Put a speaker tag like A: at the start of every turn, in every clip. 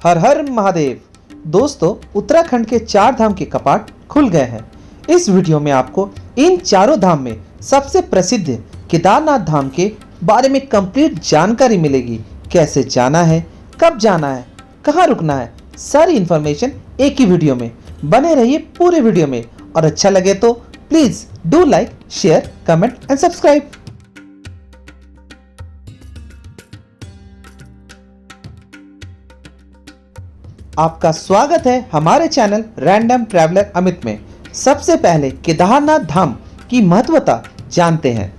A: हर हर महादेव। दोस्तों, उत्तराखंड के 4 धाम के कपाट खुल गए हैं। इस वीडियो में आपको इन चारों धाम में सबसे प्रसिद्ध केदारनाथ धाम के बारे में कंप्लीट जानकारी मिलेगी। कैसे जाना है, कब जाना है, कहाँ रुकना है, सारी इन्फॉर्मेशन एक ही वीडियो में। बने रहिए पूरे वीडियो में और अच्छा लगे तो please do like, share, comment and subscribe. आपका स्वागत है हमारे चैनल रैंडम ट्रैवलर अमित में। सबसे पहले केदारनाथ धाम की महत्वता जानते हैं।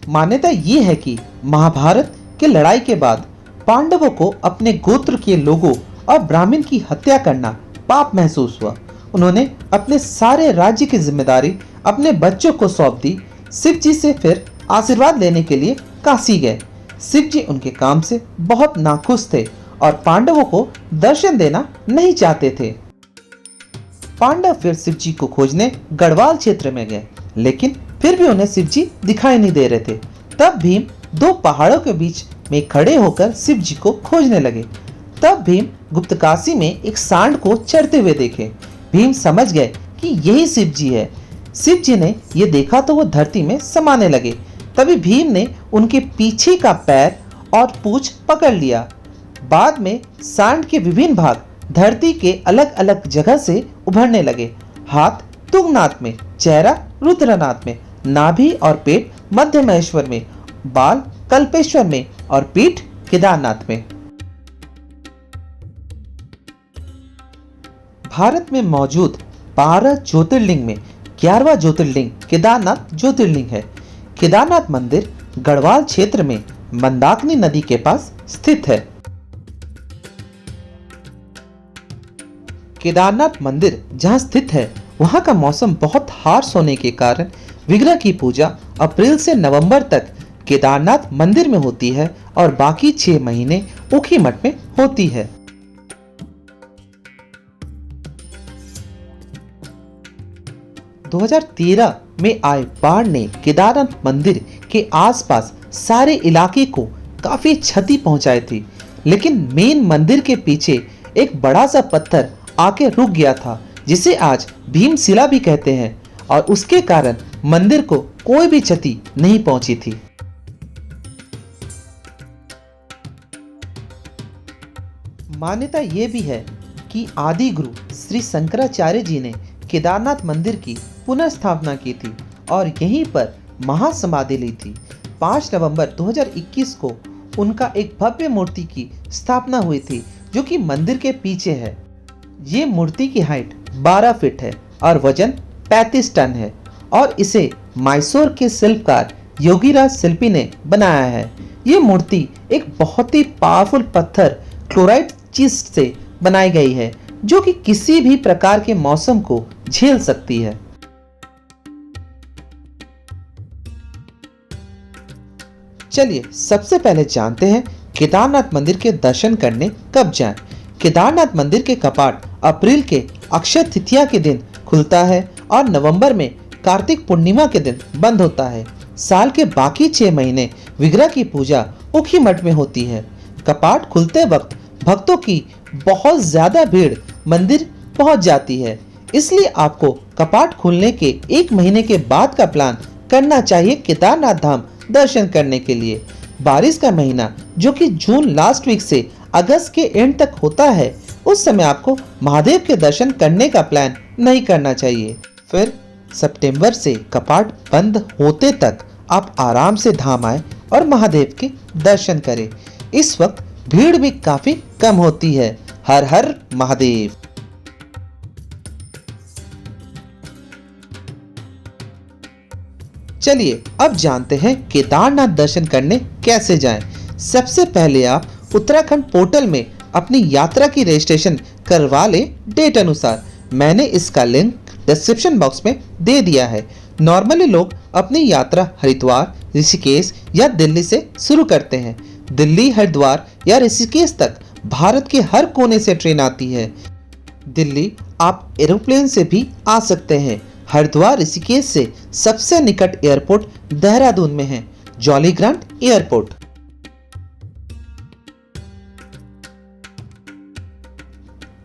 A: मान्यता ये है कि महाभारत की लड़ाई के बाद पांडवों को अपने गोत्र के लोगों और ब्राह्मण की हत्या करना पाप महसूस हुआ। उन्होंने अपने सारे राज्य की जिम्मेदारी अपने बच्चों को सौंप दी। शिव जी से फिर आशीर्वाद लेने के लिए काशी गए। शिव जी उनके काम से बहुत नाखुश थे और पांडवों को दर्शन देना नहीं चाहते थे। पांडव फिर शिव जी को खोजने गढ़वाल क्षेत्र में गए, लेकिन फिर भी उन्हें शिव जी दिखाई नहीं दे रहे थे। तब भीम 2 पहाड़ों के बीच में खड़े होकर शिव जी को खोजने लगे। तब भीम गुप्तकाशी में एक सांड को चढ़ते हुए देखे। भीम समझ गए कि यही शिव जी है। शिव जी ने यह देखा तो वो धरती में समाने लगे। तभी भीम ने उनके पीछे का पैर और पूंछ पकड़ लिया। बाद में सांड के विभिन्न भाग धरती के अलग अलग जगह से उभरने लगे। हाथ तुंगनाथ में, चेहरा रुद्रनाथ में, नाभि और पेट मध्य महेश्वर में, बाल कल्पेश्वर में और पीठ केदारनाथ में। भारत में मौजूद 12 ज्योतिर्लिंग में 11वां ज्योतिर्लिंग केदारनाथ ज्योतिर्लिंग है। केदारनाथ मंदिर गढ़वाल क्षेत्र में मंदाकिनी नदी के पास स्थित है। केदारनाथ मंदिर जहां स्थित है वहां का मौसम बहुत हार्श होने के कारण विग्रह की पूजा अप्रैल से नवंबर तक केदारनाथ मंदिर में होती है और बाकी 6 महीने ऊखीमठ में होती है। दो 2013 में आए बाढ़ ने केदारनाथ मंदिर के आसपास सारे इलाके को काफी क्षति पहुंचाई थी, लेकिन मेन मंदिर के पीछे एक बड़ा सा पत्थर आके रुक गया था, जिसे आज भीमशिला भी कहते हैं, और उसके कारण मंदिर को कोई भी क्षति नहीं पहुंची थी। मान्यता ये भी है कि आदि गुरु श्री शंकराचार्य जी ने केदारनाथ मंदिर की पुनर्स्थापना की थी और यहीं पर महासमाधि ली थी। 5 नवंबर 2021 को उनका एक भव्य मूर्ति की स्थापना हुई थी, जो कि मंदिर के पीछे है। ये मूर्ति की हाइट 12 फीट है और वजन 35 टन है और इसे मैसूर के शिल्पकार योगीराज शिल्पी ने बनाया है। ये मूर्ति एक बहुत ही पावरफुल पत्थर क्लोराइट चीज से बनाई गई है, जो कि किसी भी प्रकार के मौसम को झेल सकती है। चलिए सबसे पहले जानते हैं केदारनाथ मंदिर के दर्शन करने कब जाएं। केदारनाथ मंदिर के कपाट अप्रैल के अक्षय तृतीया के दिन खुलता है और नवंबर में कार्तिक पूर्णिमा के दिन बंद होता है। साल के बाकी 6 महीने विग्रह की पूजा ऊखीमठ में होती है। कपाट खुलते वक्त भक्तों की बहुत ज्यादा भीड़ मंदिर पहुंच जाती है, इसलिए आपको कपाट खुलने के 1 महीने के बाद का प्लान करना चाहिए केदारनाथ धाम दर्शन करने के लिए। बारिश का महीना जो कि जून लास्ट वीक से अगस्त के एंड तक होता है, उस समय आपको महादेव के दर्शन करने का प्लान नहीं करना चाहिए। फिर सितंबर से कपाट बंद होते तक आप आराम से धाम आए और महादेव के दर्शन करें। इस वक्त भीड़ भी काफी कम होती है। हर हर महादेव। चलिए अब जानते हैं केदारनाथ दर्शन करने कैसे जाएं। सबसे पहले आप उत्तराखंड पोर्टल में अपनी यात्रा की रजिस्ट्रेशन करवा लें डेट अनुसार। मैंने इसका लिंक डिस्क्रिप्शन बॉक्स में दे दिया है। नॉर्मली लोग अपनी यात्रा हरिद्वार, ऋषिकेश या दिल्ली से शुरू करते हैं। दिल्ली, हरिद्वार या ऋषिकेश तक भारत के हर कोने से ट्रेन आती है। दिल्ली आप एरोप्लेन से भी आ सकते हैं। हरिद्वार ऋषिकेश से सबसे निकट एयरपोर्ट देहरादून में है। Jolly grant airport.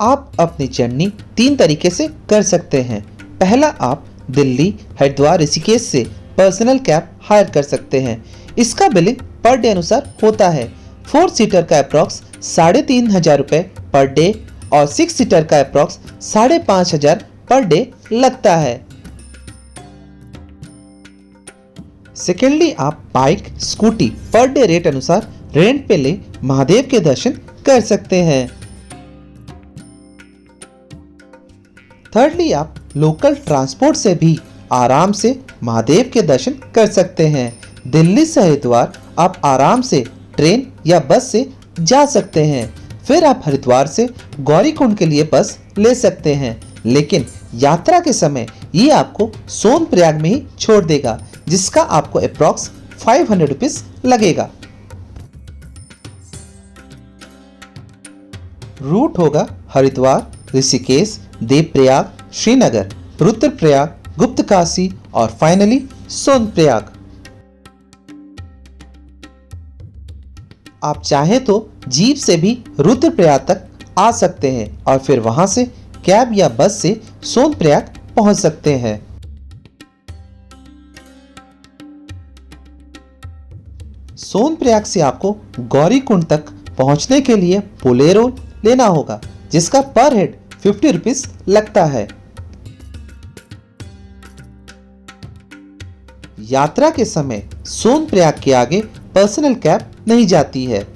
A: आप अपनी जर्नी 3 तरीके से कर सकते हैं। पहला, आप दिल्ली, हरिद्वार, ऋषिकेश से पर्सनल कैब हायर कर सकते हैं। इसका बिलिंग पर डे अनुसार होता है। 4 सीटर का अप्रॉक्स 3,500 रुपये पर डे और 6 सीटर का अप्रॉक्स 5,500 पर डे लगता है। सेकेंडली, आप bike, scooty per day rate अनुसार रेंट पे ले महादेव के दर्शन कर सकते हैं। थर्डली, आप लोकल ट्रांसपोर्ट से भी आराम से महादेव के दर्शन कर सकते हैं। दिल्ली से हरिद्वार आप आराम से ट्रेन या बस से जा सकते हैं। फिर आप हरिद्वार से गौरीकुंड के लिए बस ले सकते हैं, लेकिन यात्रा के समय ये आपको सोनप्रयाग में ही छोड़ देगा, जिसका आपको अप्रॉक्स 500 रुपीज लगेगा। रूट होगा हरिद्वार, ऋषिकेश, देवप्रयाग, श्रीनगर, रुद्रप्रयाग, गुप्तकाशी और फाइनली सोनप्रयाग। आप चाहें तो जीप से भी रुद्रप्रयाग तक आ सकते हैं और फिर वहां से कैब या बस से सोनप्रयाग पहुंच सकते हैं। सोनप्रयाग से आपको गौरीकुंड तक पहुंचने के लिए बोलेरो लेना होगा, जिसका पर हेड 50 रुपीज लगता है। यात्रा के समय सोनप्रयाग के आगे पर्सनल कैब नहीं जाती है।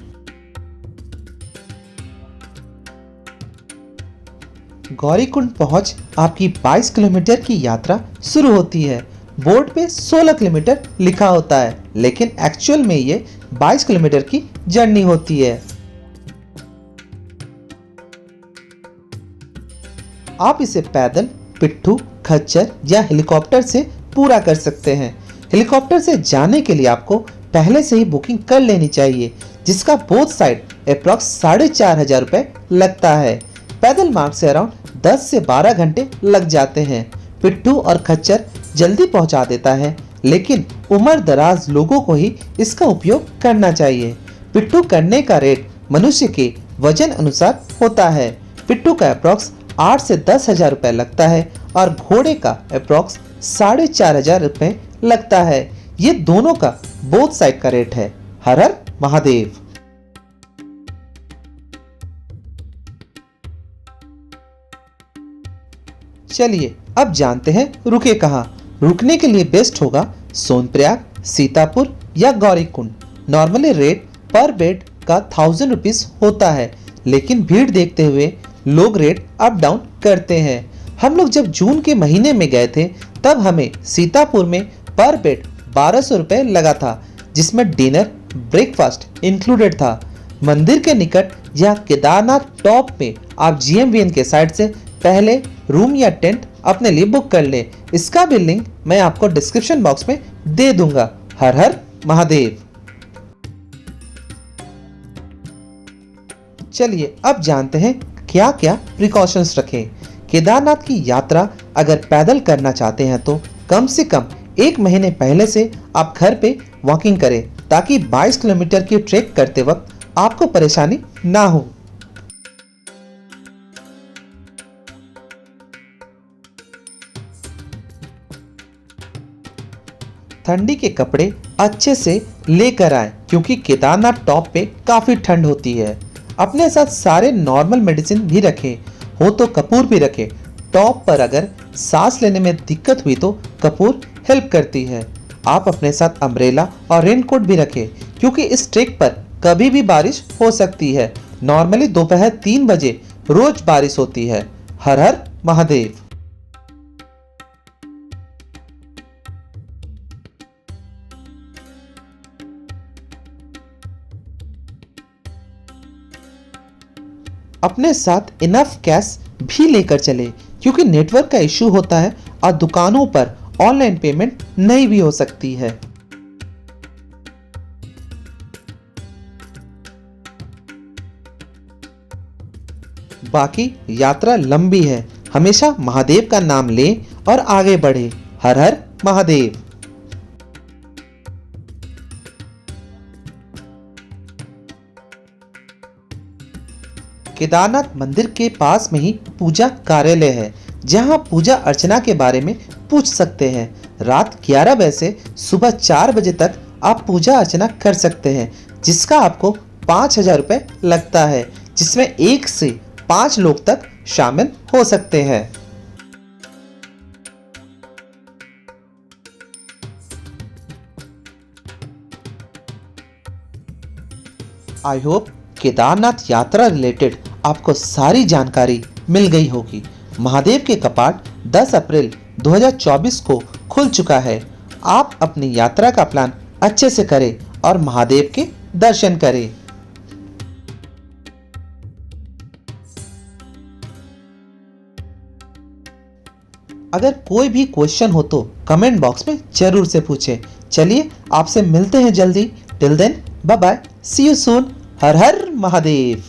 A: गौरीकुंड पहुंच आपकी 22 किलोमीटर की यात्रा शुरू होती है। बोर्ड पे 16 किलोमीटर लिखा होता है, लेकिन एक्चुअल में ये 22 किलोमीटर की जर्नी होती है। आप इसे पैदल, पिट्ठू, खच्चर या हेलीकॉप्टर से पूरा कर सकते हैं। हेलीकॉप्टर से जाने के लिए आपको पहले से ही बुकिंग कर लेनी चाहिए, जिसका बोथ साइड अप्रॉक्स 4,500 रुपये लगता है। पैदल मार्ग से अराउंड 10 से 12 घंटे लग जाते हैं। पिट्ठू और खच्चर जल्दी पहुंचा देता है, लेकिन उम्र दराज लोगों को ही इसका उपयोग करना चाहिए। पिट्ठू करने का रेट मनुष्य के वजन अनुसार होता है। पिट्ठू का अप्रॉक्स 8 से 10,000 रुपये लगता है और घोड़े का अप्रॉक्स 4,500 रुपये लगता है। ये दोनों का बोथ साइड का रेट है। हर हर महादेव। चलिए अब जानते हैं रुके कहाँ। रुकने के लिए बेस्ट होगा सोनप्रयाग, सीतापुर या गौरीकुंड। नॉर्मली रेट पर बेड का 1000 रुपीज होता है, लेकिन भीड़ देखते हुए लोग रेट अप डाउन करते हैं। हम लोग जब जून के महीने में गए थे, तब हमें सीतापुर में पर बेड 1200 रुपये लगा था, जिसमें डिनर, ब्रेकफास्ट इंक्लूडेड था। मंदिर के निकट या केदारनाथ टॉप में आप GMVN के साइट से पहले रूम या टेंट अपने लिए बुक कर लें। इसका भी लिंक मैं आपको डिस्क्रिप्शन बॉक्स में दे दूंगा। हर हर महादेव। चलिए अब जानते हैं क्या क्या प्रिकॉशंस रखें। केदारनाथ की यात्रा अगर पैदल करना चाहते हैं तो कम से कम 1 महीने पहले से आप घर पे वॉकिंग करें, ताकि 22 किलोमीटर की ट्रेक करते वक्त आपको परेशानी ना हो। ठंडी के कपड़े अच्छे से लेकर आएं, क्योंकि केदारनाथ टॉप पे काफ़ी ठंड होती है। अपने साथ सारे नॉर्मल मेडिसिन भी रखें, हो तो कपूर भी रखें। टॉप पर अगर सांस लेने में दिक्कत हुई तो कपूर हेल्प करती है। आप अपने साथ अम्ब्रेला और रेनकोट भी रखें, क्योंकि इस ट्रेक पर कभी भी बारिश हो सकती है। नॉर्मली दोपहर 3 बजे रोज बारिश होती है। हर हर महादेव। अपने साथ इनफ कैश भी लेकर चले, क्योंकि नेटवर्क का इशू होता है और दुकानों पर ऑनलाइन पेमेंट नहीं भी हो सकती है। बाकी यात्रा लंबी है, हमेशा महादेव का नाम लें और आगे बढ़े। हर हर महादेव। केदारनाथ मंदिर के पास में ही पूजा कार्यालय है, जहां पूजा अर्चना के बारे में पूछ सकते हैं। रात 11 बजे से सुबह 4 बजे तक आप पूजा अर्चना कर सकते हैं, जिसका आपको 5,000 रुपये लगता है, जिसमें 1 से 5 लोग तक शामिल हो सकते हैं। आई होप केदारनाथ यात्रा रिलेटेड आपको सारी जानकारी मिल गई होगी। महादेव के कपाट 10 अप्रैल 2024 को खुल चुका है। आप अपनी यात्रा का प्लान अच्छे से करें और महादेव के दर्शन करें। अगर कोई भी क्वेश्चन हो तो कमेंट बॉक्स में जरूर से पूछें। चलिए आपसे मिलते हैं जल्दी। Till then bye bye, see you soon. Har Har Mahadev.